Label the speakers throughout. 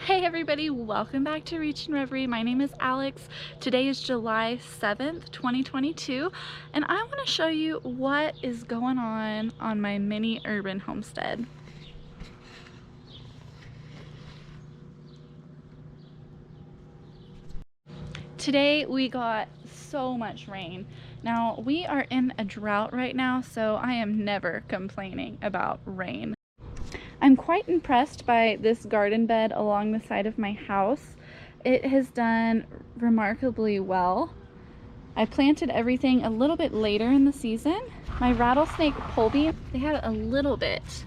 Speaker 1: Hey everybody, welcome back to Reachin Reverie. My name is Alex. Today is July 7th, 2022, and I want to show you what is going on my mini urban homestead. Today we got so much rain. Now we are in a drought right now, so I am never complaining about rain. I'm quite impressed by this garden bed along the side of my house. It has done remarkably well. I planted everything a little bit later in the season. My rattlesnake pole bean, they had a little bit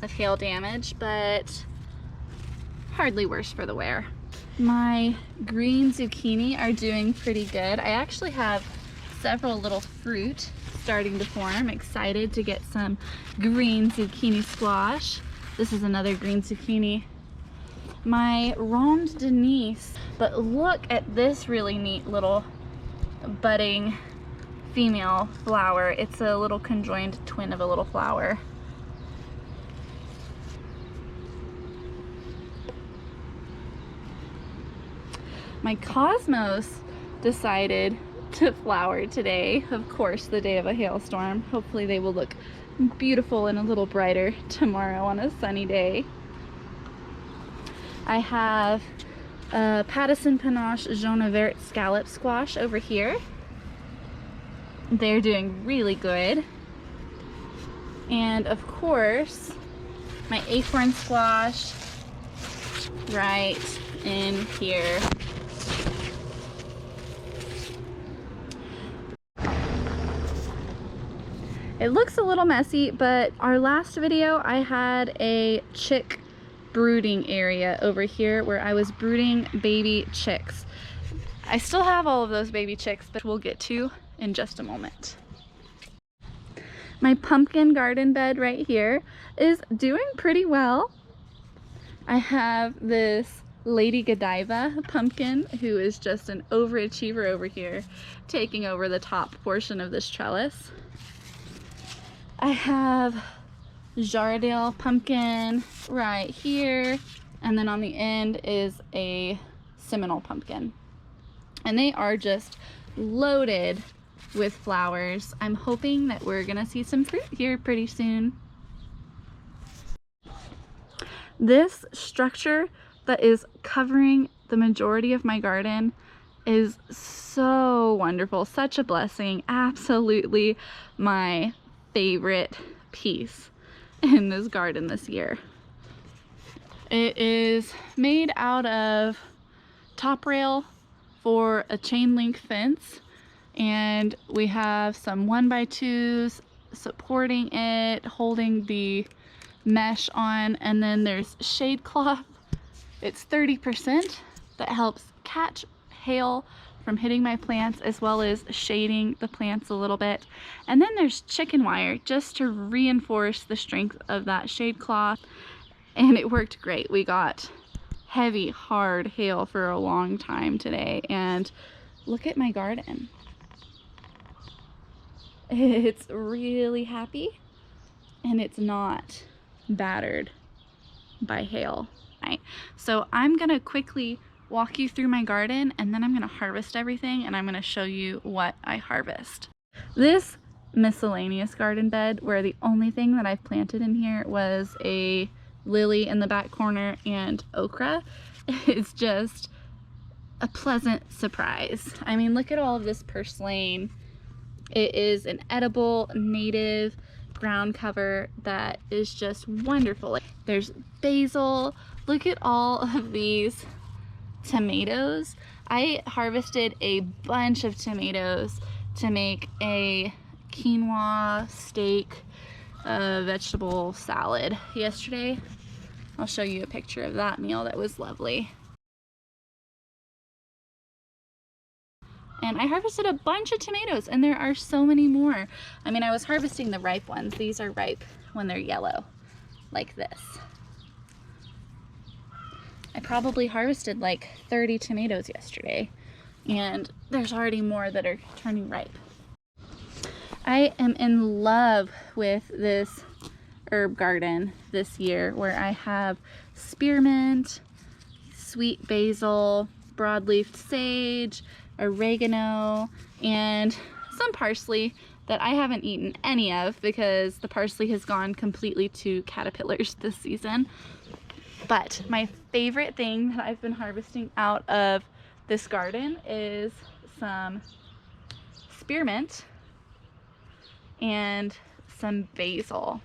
Speaker 1: of hail damage, but hardly worse for the wear. My green zucchini are doing pretty good. I actually have several little fruit starting to form. I'm excited to get some green zucchini squash. This is another green zucchini. My Ronde Denise, but look at this really neat little budding female flower. It's a little conjoined twin of a little flower. My cosmos decided to flower today, of course, the day of a hailstorm. Hopefully they will look beautiful and a little brighter tomorrow on a sunny day. I have a Pattison Panache Jaune Vert scallop squash over here. They're doing really good. And of course, my acorn squash right in here. It looks a little messy, but our last video I had a chick brooding area over here where I was brooding baby chicks. I still have all of those baby chicks, but we'll get to in just a moment. My pumpkin garden bed right here is doing pretty well. I have this Lady Godiva pumpkin who is just an overachiever over here, taking over the top portion of this trellis. I have Jardel pumpkin right here, and then on the end is a Seminole pumpkin. And they are just loaded with flowers. I'm hoping that we're gonna see some fruit here pretty soon. This structure that is covering the majority of my garden is so wonderful, such a blessing. Absolutely my favorite piece in this garden this year. It is made out of top rail for a chain link fence, and we have some 1x2s supporting it, holding the mesh on, and then there's shade cloth. It's 30% that helps catch hail from hitting my plants, as well as shading the plants a little bit. And then there's chicken wire just to reinforce the strength of that shade cloth, and it worked great. We got heavy, hard hail for a long time today, and look at my garden. It's really happy, and it's not battered by hail. Right. So I'm gonna quickly walk you through my garden, and then I'm going to harvest everything, and I'm going to show you what I harvest. This miscellaneous garden bed, where the only thing that I've planted in here was a lily in the back corner and okra, is just a pleasant surprise. I mean, look at all of this purslane. It is an edible native ground cover that is just wonderful. There's basil. Look at all of these tomatoes. I harvested a bunch of tomatoes to make a quinoa steak vegetable salad yesterday. I'll show you a picture of that meal. That was lovely. And I harvested a bunch of tomatoes, and there are so many more. I mean, I was harvesting the ripe ones. These are ripe when they're yellow, like this. I probably harvested like 30 tomatoes yesterday, and there's already more that are turning ripe. I am in love with this herb garden this year, where I have spearmint, sweet basil, broadleaf sage, oregano, and some parsley that I haven't eaten any of because the parsley has gone completely to caterpillars this season. But my favorite thing that I've been harvesting out of this garden is some spearmint and some basil.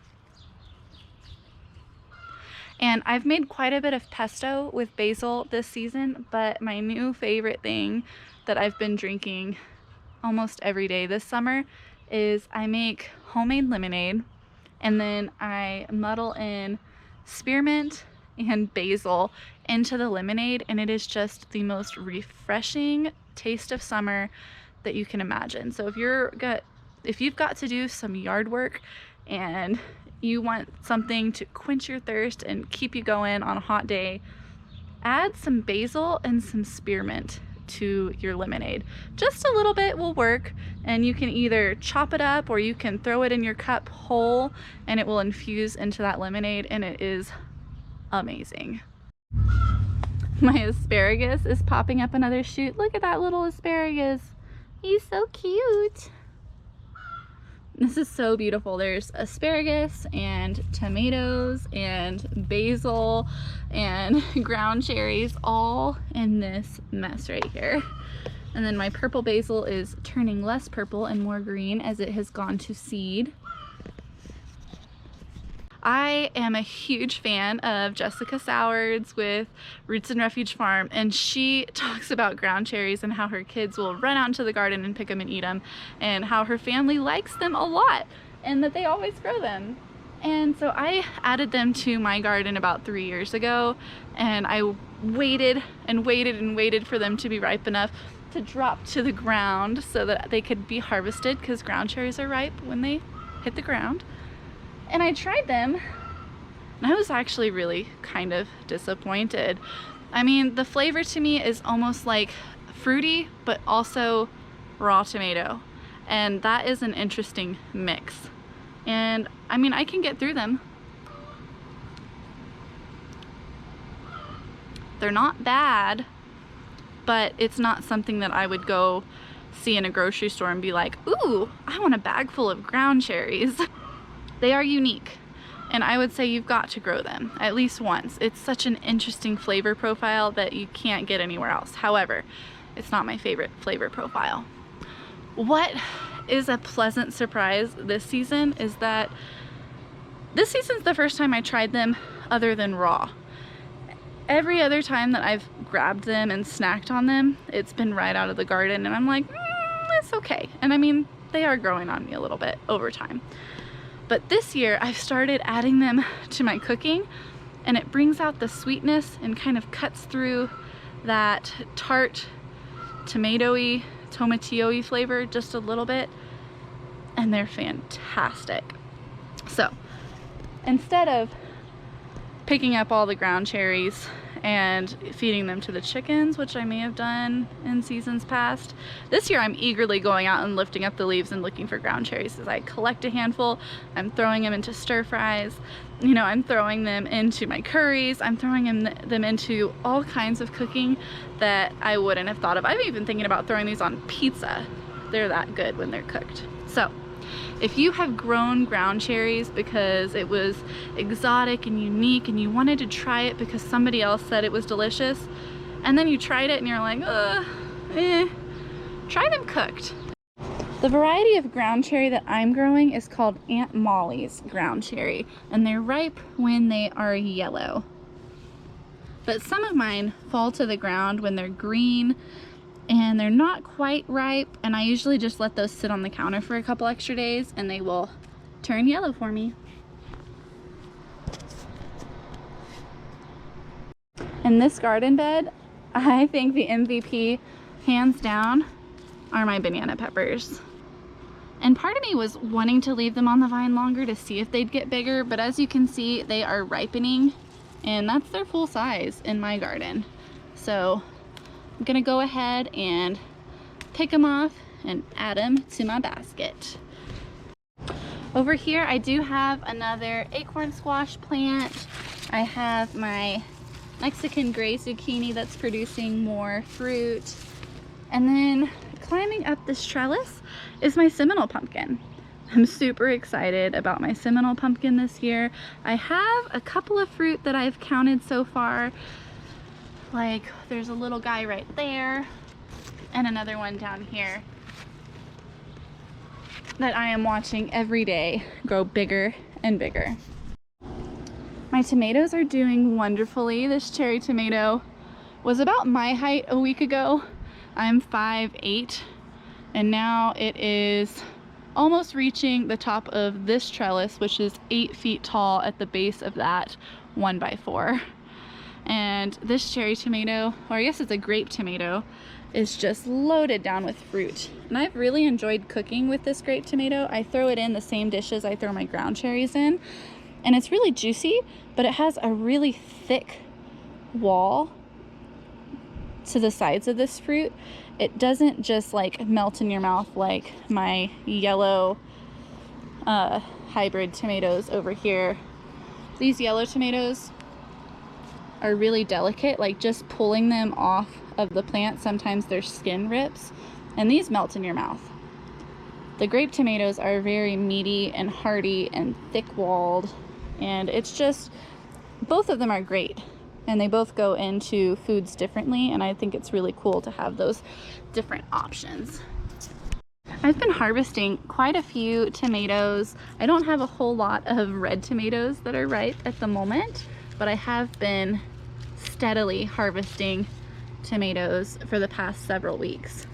Speaker 1: And I've made quite a bit of pesto with basil this season, but my new favorite thing that I've been drinking almost every day this summer is I make homemade lemonade, and then I muddle in spearmint and basil into the lemonade, and it is just the most refreshing taste of summer that you can imagine. So if you've got to do some yard work and you want something to quench your thirst and keep you going on a hot day, add some basil and some spearmint to your lemonade. Just a little bit will work, and you can either chop it up or you can throw it in your cup whole and it will infuse into that lemonade, and it is amazing. My asparagus is popping up another shoot. Look at that little asparagus. He's so cute. This is so beautiful. There's asparagus and tomatoes and basil and ground cherries all in this mess right here. And then my purple basil is turning less purple and more green as it has gone to seed. I am a huge fan of Jessica Soward's with Reachin Refuge Farm, and she talks about ground cherries and how her kids will run out into the garden and pick them and eat them, and how her family likes them a lot and that they always grow them. And so I added them to my garden about 3 years ago, and I waited and waited and waited for them to be ripe enough to drop to the ground so that they could be harvested, because ground cherries are ripe when they hit the ground. And I tried them, and I was actually really kind of disappointed. I mean, the flavor to me is almost like fruity, but also raw tomato. And that is an interesting mix. And I mean, I can get through them. They're not bad, but it's not something that I would go see in a grocery store and be like, ooh, I want a bag full of ground cherries. They are unique, and I would say you've got to grow them at least once. It's such an interesting flavor profile that you can't get anywhere else. However, it's not my favorite flavor profile. What is a pleasant surprise this season is that this season's the first time I tried them other than raw. Every other time that I've grabbed them and snacked on them, it's been right out of the garden, and I'm like, it's okay. And I mean, they are growing on me a little bit over time. But this year I've started adding them to my cooking, and it brings out the sweetness and kind of cuts through that tart, tomatoey, tomatillo-y flavor just a little bit, and they're fantastic. So instead of picking up all the ground cherries and feeding them to the chickens, which I may have done in seasons past, this year I'm eagerly going out and lifting up the leaves and looking for ground cherries. As I collect a handful, I'm throwing them into stir fries, you know, I'm throwing them into my curries, I'm throwing them into all kinds of cooking that I wouldn't have thought of. I'm even thinking about throwing these on pizza. They're that good when they're cooked. So if you have grown ground cherries because it was exotic and unique and you wanted to try it because somebody else said it was delicious, and then you tried it and you're like, try them cooked. The variety of ground cherry that I'm growing is called Aunt Molly's ground cherry, and they're ripe when they are yellow. But some of mine fall to the ground when they're green and they're not quite ripe, and I usually just let those sit on the counter for a couple extra days and they will turn yellow for me. In this garden bed, I think the MVP, hands down, are my banana peppers. And part of me was wanting to leave them on the vine longer to see if they'd get bigger, but as you can see, they are ripening, and that's their full size in my garden. So I'm gonna go ahead and pick them off and add them to my basket. Over here I do have another acorn squash plant. I have my Mexican gray zucchini that's producing more fruit. And then climbing up this trellis is my Seminole pumpkin. I'm super excited about my Seminole pumpkin this year. I have a couple of fruit that I've counted so far. Like there's a little guy right there and another one down here that I am watching every day grow bigger and bigger. My tomatoes are doing wonderfully. This cherry tomato was about my height a week ago. I'm 5'8", and now it is almost reaching the top of this trellis, which is 8 feet tall at the base of that 1x4. And this cherry tomato, or I guess it's a grape tomato, is just loaded down with fruit. And I've really enjoyed cooking with this grape tomato. I throw it in the same dishes I throw my ground cherries in, and it's really juicy, but it has a really thick wall to the sides of this fruit. It doesn't just like melt in your mouth like my yellow hybrid tomatoes over here. These yellow tomatoes are really delicate, like just pulling them off of the plant, sometimes their skin rips, and these melt in your mouth. The grape tomatoes are very meaty and hearty and thick-walled, and it's just, both of them are great, and they both go into foods differently, and I think it's really cool to have those different options. I've been harvesting quite a few tomatoes. I don't have a whole lot of red tomatoes that are ripe at the moment, but I have been steadily harvesting tomatoes for the past several weeks.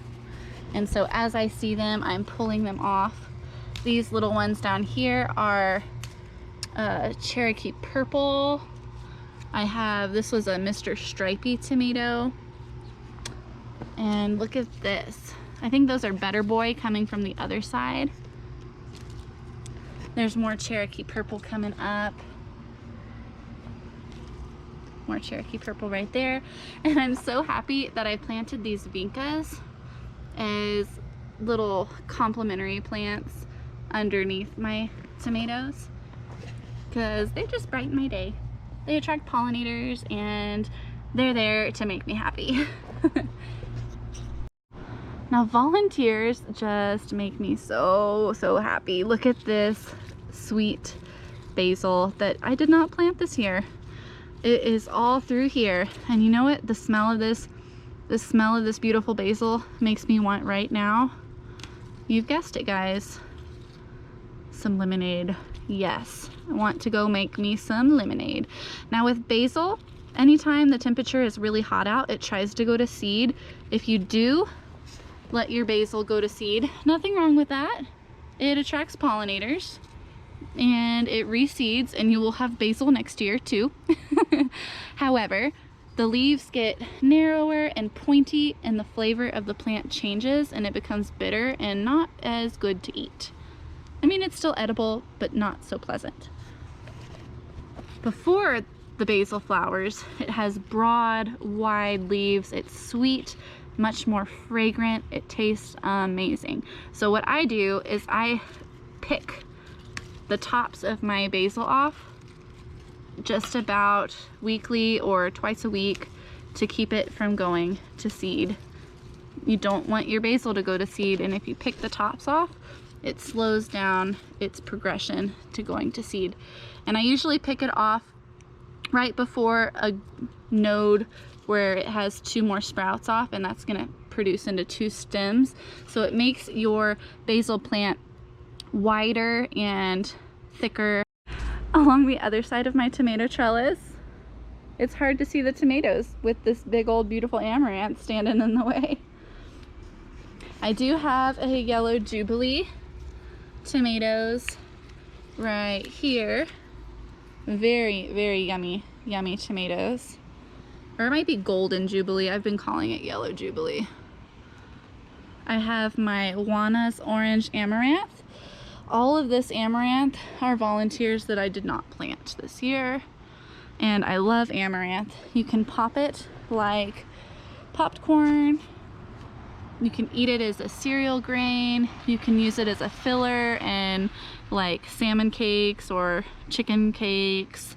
Speaker 1: And so as I see them, I'm pulling them off. These little ones down here are Cherokee Purple. I have, this was a Mr. Stripey tomato. And look at this. I think those are Better Boy coming from the other side. There's more Cherokee Purple coming up. More Cherokee Purple right there. And I'm so happy that I planted these vincas as little complementary plants underneath my tomatoes, because they just brighten my day. They attract pollinators and they're there to make me happy. Now volunteers just make me so happy. Look at this sweet basil that I did not plant this year. It is all through here, and you know what? The smell of this beautiful basil makes me want right now. You've guessed it, guys. Some lemonade. Yes, I want to go make me some lemonade. Now with basil, anytime the temperature is really hot out, it tries to go to seed. If you do let your basil go to seed, nothing wrong with that. It attracts pollinators and it reseeds, and you will have basil next year too. However, the leaves get narrower and pointy, and the flavor of the plant changes, and it becomes bitter and not as good to eat. I mean, it's still edible, but not so pleasant. Before the basil flowers, it has broad, wide leaves. It's sweet, much more fragrant. It tastes amazing. So what I do is I pick the tops of my basil off just about weekly or twice a week to keep it from going to seed. You don't want your basil to go to seed, and if you pick the tops off, it slows down its progression to going to seed. And I usually pick it off right before a node where it has 2 more sprouts off, and that's gonna produce into 2 stems. So it makes your basil plant wider and thicker. Along the other side of my tomato trellis, it's hard to see the tomatoes with this big old beautiful amaranth standing in the way. I do have a yellow Jubilee tomatoes right here. Very yummy tomatoes. Or it might be golden Jubilee. I've been calling it yellow Jubilee. I have my Juana's orange amaranth. All of this amaranth are volunteers that I did not plant this year. And I love amaranth. You can pop it like popped corn. You can eat it as a cereal grain. You can use it as a filler in like salmon cakes or chicken cakes.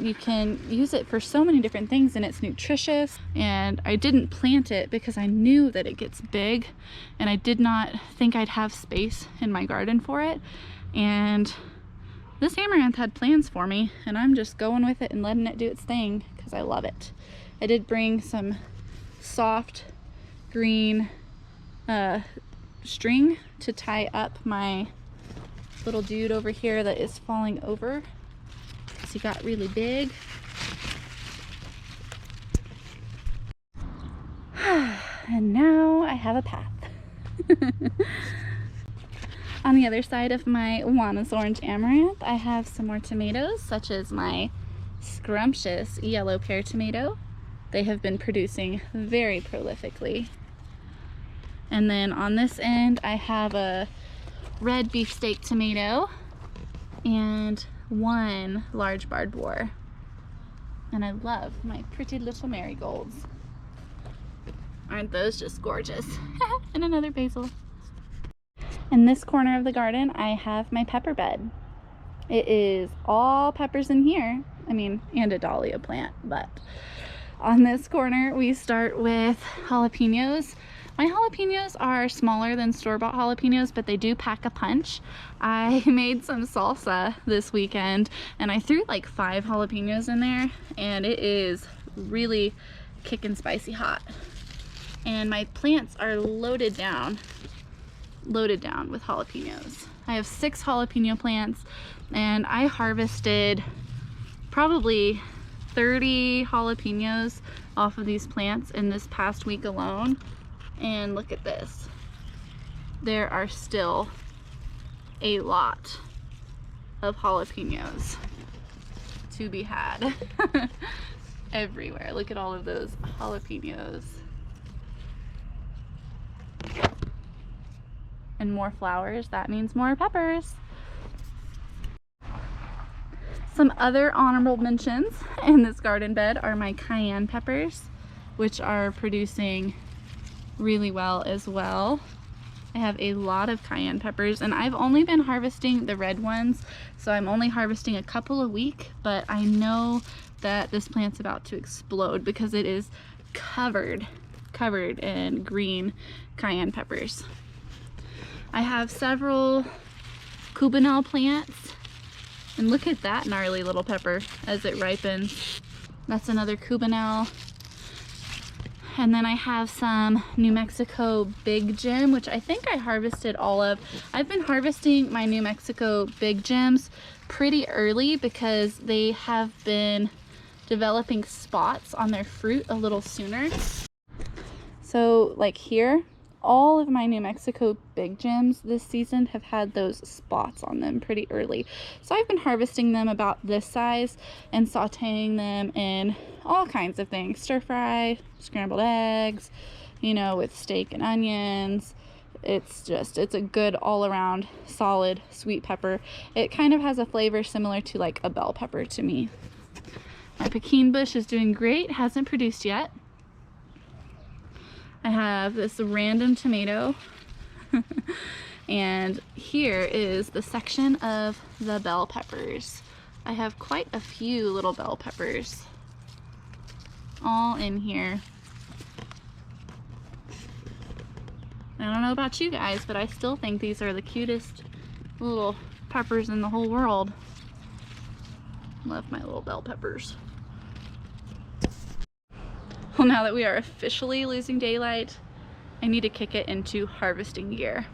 Speaker 1: You can use it for so many different things, and it's nutritious. And I didn't plant it because I knew that it gets big, and I did not think I'd have space in my garden for it. And this amaranth had plans for me, and I'm just going with it and letting it do its thing because I love it. I did bring some soft green string to tie up my little dude over here that is falling over because he got really big. And now I have a path. On the other side of my Juana's Orange Amaranth, I have some more tomatoes, such as my scrumptious yellow pear tomato. They have been producing very prolifically. And then on this end, I have a red beefsteak tomato and one large barred boar. And I love my pretty little marigolds. Aren't those just gorgeous? And another basil. In this corner of the garden, I have my pepper bed. It is all peppers in here. I mean, and a dahlia plant, but on this corner, we start with jalapenos. My jalapenos are smaller than store-bought jalapenos, but they do pack a punch. I made some salsa this weekend, and I threw like 5 jalapenos in there, and it is really kickin' spicy hot. And my plants are loaded down with jalapenos. I have 6 jalapeno plants, and I harvested probably 30 jalapenos off of these plants in this past week alone. And look at this. There are still a lot of jalapenos to be had everywhere. Look at all of those jalapenos. And more flowers, that means more peppers. Some other honorable mentions in this garden bed are my cayenne peppers, which are producing really well as well. I have a lot of cayenne peppers, and I've only been harvesting the red ones, so I'm only harvesting a couple a week, but I know that this plant's about to explode because it is covered in green cayenne peppers. I have several cubanelle plants, and look at that gnarly little pepper as it ripens. That's another cubanelle. And then I have some New Mexico Big Gem, which I think I harvested all of. I've been harvesting my New Mexico Big Gems pretty early because they have been developing spots on their fruit a little sooner. So like here, all of my New Mexico Big Gems this season have had those spots on them pretty early. So I've been harvesting them about this size and sauteing them in all kinds of things. Stir fry, scrambled eggs, you know, with steak and onions. It's a good all around solid sweet pepper. It kind of has a flavor similar to like a bell pepper to me. My pecan bush is doing great, hasn't produced yet. I have this random tomato and here is the section of the bell peppers. I have quite a few little bell peppers all in here. I don't know about you guys, but I still think these are the cutest little peppers in the whole world. Love my little bell peppers. Well, now that we are officially losing daylight, I need to kick it into harvesting gear.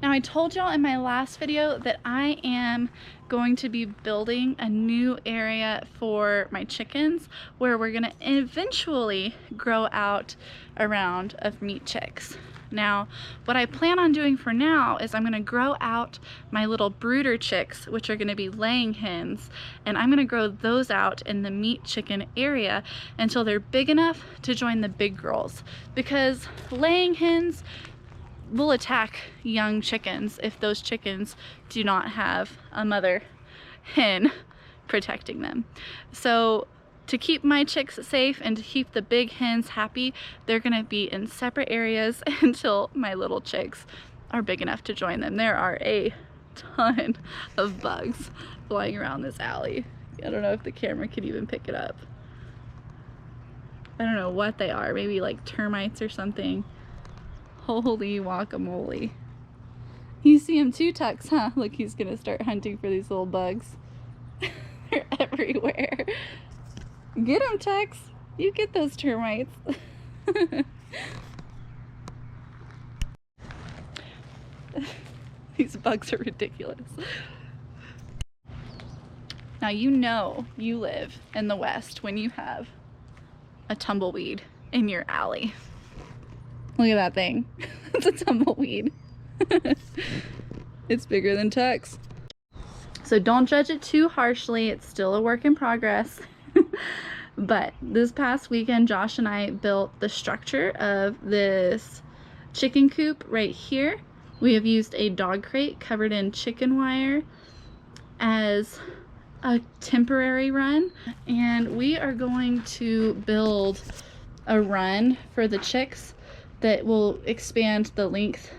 Speaker 1: Now, I told y'all in my last video that I am going to be building a new area for my chickens where we're gonna eventually grow out a round of meat chicks. Now, what I plan on doing for now is I'm gonna grow out my little brooder chicks, which are gonna be laying hens, and I'm gonna grow those out in the meat chicken area until they're big enough to join the big girls, because laying hens will attack young chickens if those chickens do not have a mother hen protecting them. So to keep my chicks safe and to keep the big hens happy, they're gonna be in separate areas until my little chicks are big enough to join them. There are a ton of bugs flying around this alley. I don't know if the camera could even pick it up. I don't know what they are, maybe like termites or something. Holy guacamole. You see him too, Tux, huh? Look, he's gonna start hunting for these little bugs. They're everywhere. Get them, Tux. You get those termites. These bugs are ridiculous. Now you know you live in the West when you have a tumbleweed in your alley. Look at that thing. It's a tumbleweed. It's bigger than Tux. So don't judge it too harshly. It's still a work in progress. But this past weekend, Josh and I built the structure of this chicken coop right here. We have used a dog crate covered in chicken wire as a temporary run, and we are going to build a run for the chicks that will expand the length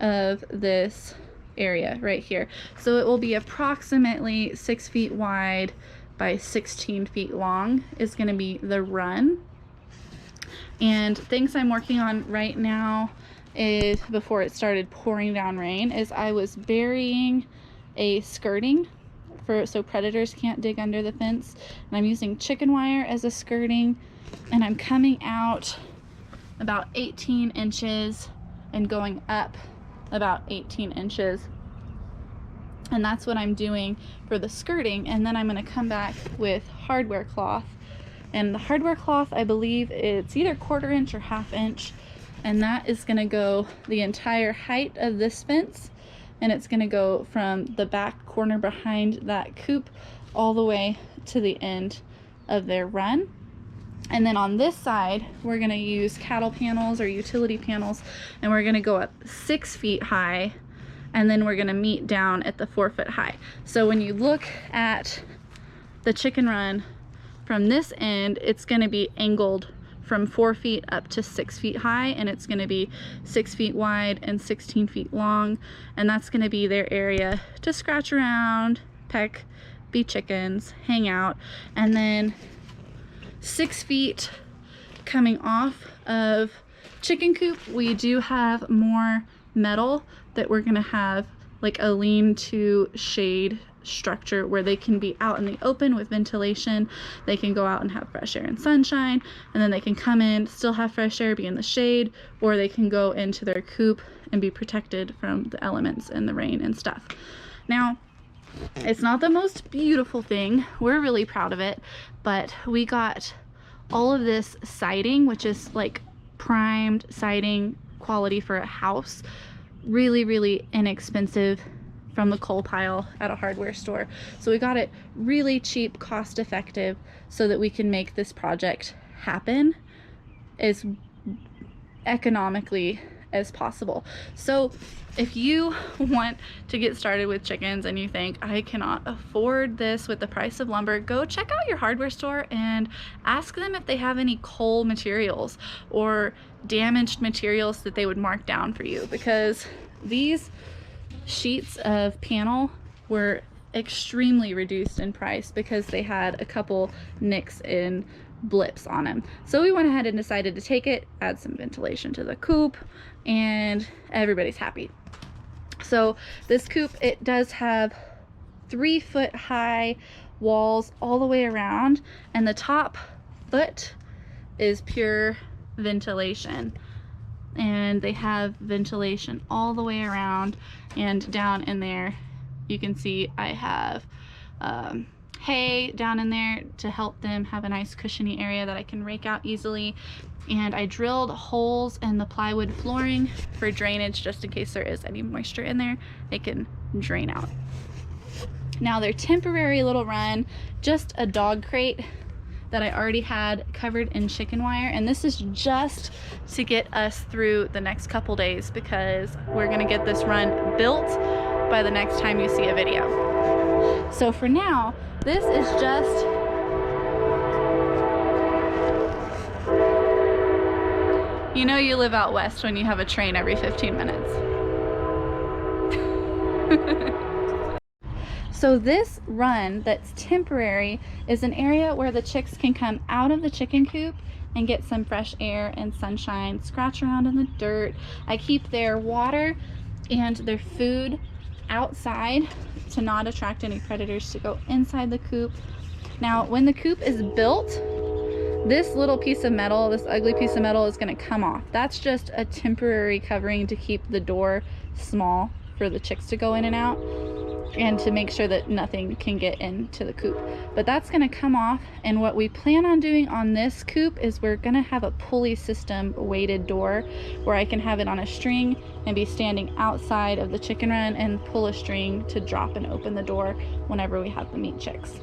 Speaker 1: of this area right here. So it will be approximately 6 feet wide by 16 feet long is going to be the run. And things I'm working on right now is, before it started pouring down rain, is I was burying a skirting so predators can't dig under the fence, and I'm using chicken wire as a skirting, and I'm coming out about 18 inches and going up about 18 inches, and that's what I'm doing for the skirting. And then I'm going to come back with hardware cloth, and the hardware cloth, I believe it's either 1/4 inch or 1/2 inch, and that is going to go the entire height of this fence, and it's going to go from the back corner behind that coop all the way to the end of their run. And then on this side, we're going to use cattle panels or utility panels, and we're going to go up 6 feet high, and then we're going to meet down at the 4 foot high. So when you look at the chicken run from this end, it's going to be angled from 4 feet up to 6 feet high, and it's going to be 6 feet wide and 16 feet long, and that's going to be their area to scratch around, peck, be chickens, hang out. And then 6 feet coming off of chicken coop, we do have more metal that we're gonna have like a lean-to shade structure where they can be out in the open with ventilation. They can go out and have fresh air and sunshine, and then they can come in, still have fresh air, be in the shade, or they can go into their coop and be protected from the elements and the rain and stuff. Now, it's not the most beautiful thing. We're really proud of it, but we got all of this siding, which is like primed siding quality for a house, really, really inexpensive from the coal pile at a hardware store. So we got it really cheap, cost effective, so that we can make this project happen as economically as possible. So if you want to get started with chickens and you think, I cannot afford this with the price of lumber, go check out your hardware store and ask them if they have any coal materials or damaged materials that they would mark down for you, because these sheets of panel were extremely reduced in price because they had a couple nicks and blips on them. So we went ahead and decided to take it, add some ventilation to the coop, and everybody's happy. So this coop, it does have 3 foot high walls all the way around, and the top foot is pure ventilation, and they have ventilation all the way around. And down in there you can see I have hay down in there to help them have a nice cushiony area that I can rake out easily. And I drilled holes in the plywood flooring for drainage, just in case there is any moisture in there, it can drain out. Now their temporary little run, just a dog crate that I already had covered in chicken wire, and this is just to get us through the next couple days, because we're gonna get this run built by the next time you see a video. So for now, this is just you know you live out west when you have a train every 15 minutes. So this run that's temporary is an area where the chicks can come out of the chicken coop and get some fresh air and sunshine, scratch around in the dirt. I keep their water and their food outside to not attract any predators to go inside the coop. Now, when the coop is built, this little piece of metal, this ugly piece of metal, is going to come off. That's just a temporary covering to keep the door small for the chicks to go in and out, and to make sure that nothing can get into the coop. But that's going to come off, and what we plan on doing on this coop is we're going to have a pulley system weighted door where I can have it on a string and be standing outside of the chicken run and pull a string to drop and open the door whenever we have the meat chicks.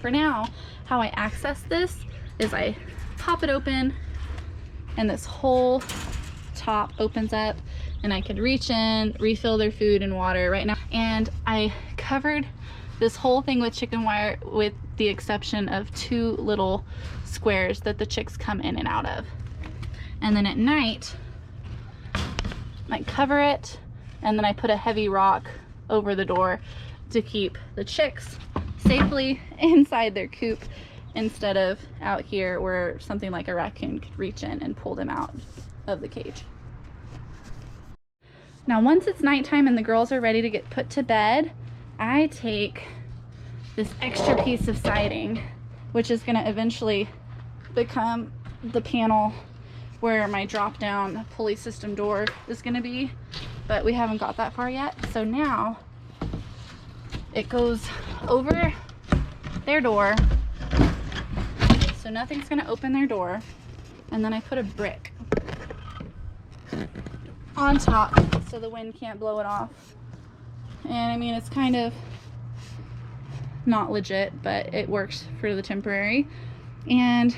Speaker 1: For now, how I access this is I pop it open and this whole top opens up, and I could reach in, refill their food and water right now. And I covered this whole thing with chicken wire with the exception of 2 little squares that the chicks come in and out of. And then at night, I cover it, and then I put a heavy rock over the door to keep the chicks safely inside their coop instead of out here where something like a raccoon could reach in and pull them out of the cage. Now, once it's nighttime and the girls are ready to get put to bed, I take this extra piece of siding, which is going to eventually become the panel where my drop down pulley system door is going to be, but we haven't got that far yet. So now it goes over their door, so nothing's going to open their door, and then I put a brick on top so the wind can't blow it off. And I mean, it's kind of not legit, but it works for the temporary, and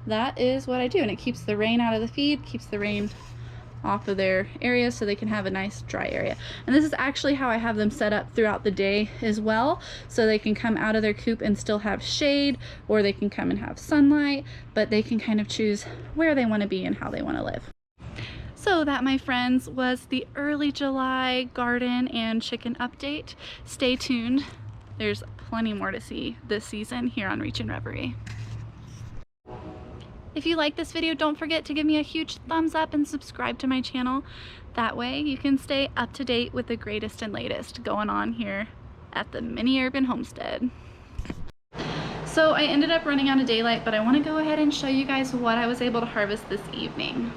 Speaker 1: that is what I do. And it keeps the rain out of the feed, keeps the rain off of their area so they can have a nice dry area. And this is actually how I have them set up throughout the day as well, so they can come out of their coop and still have shade, or they can come and have sunlight, but they can kind of choose where they want to be and how they want to live. So that, my friends, was the early July garden and chicken update. Stay tuned. There's plenty more to see this season here on Reachin Reverie. If you like this video, don't forget to give me a huge thumbs up and subscribe to my channel. That way you can stay up to date with the greatest and latest going on here at the mini urban homestead. So I ended up running out of daylight, but I want to go ahead and show you guys what I was able to harvest this evening.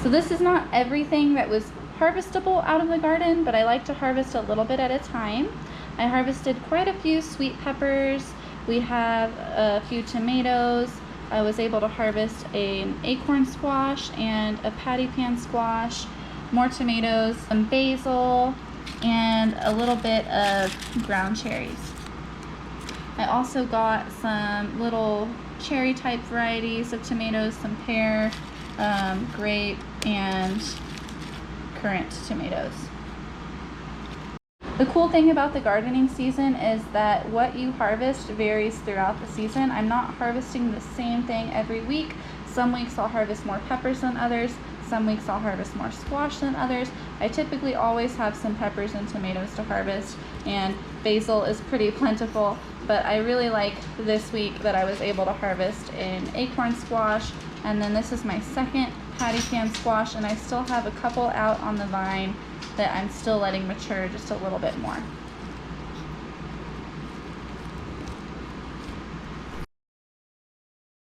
Speaker 1: So this is not everything that was harvestable out of the garden, but I like to harvest a little bit at a time. I harvested quite a few sweet peppers. We have a few tomatoes. I was able to harvest an acorn squash and a patty pan squash, more tomatoes, some basil, and a little bit of ground cherries. I also got some little cherry type varieties of tomatoes, some pear, grape, and currant tomatoes. The cool thing about the gardening season is that what you harvest varies throughout the season. I'm not harvesting the same thing every week. Some weeks I'll harvest more peppers than others. Some weeks I'll harvest more squash than others. I typically always have some peppers and tomatoes to harvest, and basil is pretty plentiful, but I really like this week that I was able to harvest an acorn squash, and then this is my second patty pan squash, and I still have a couple out on the vine that I'm still letting mature just a little bit more.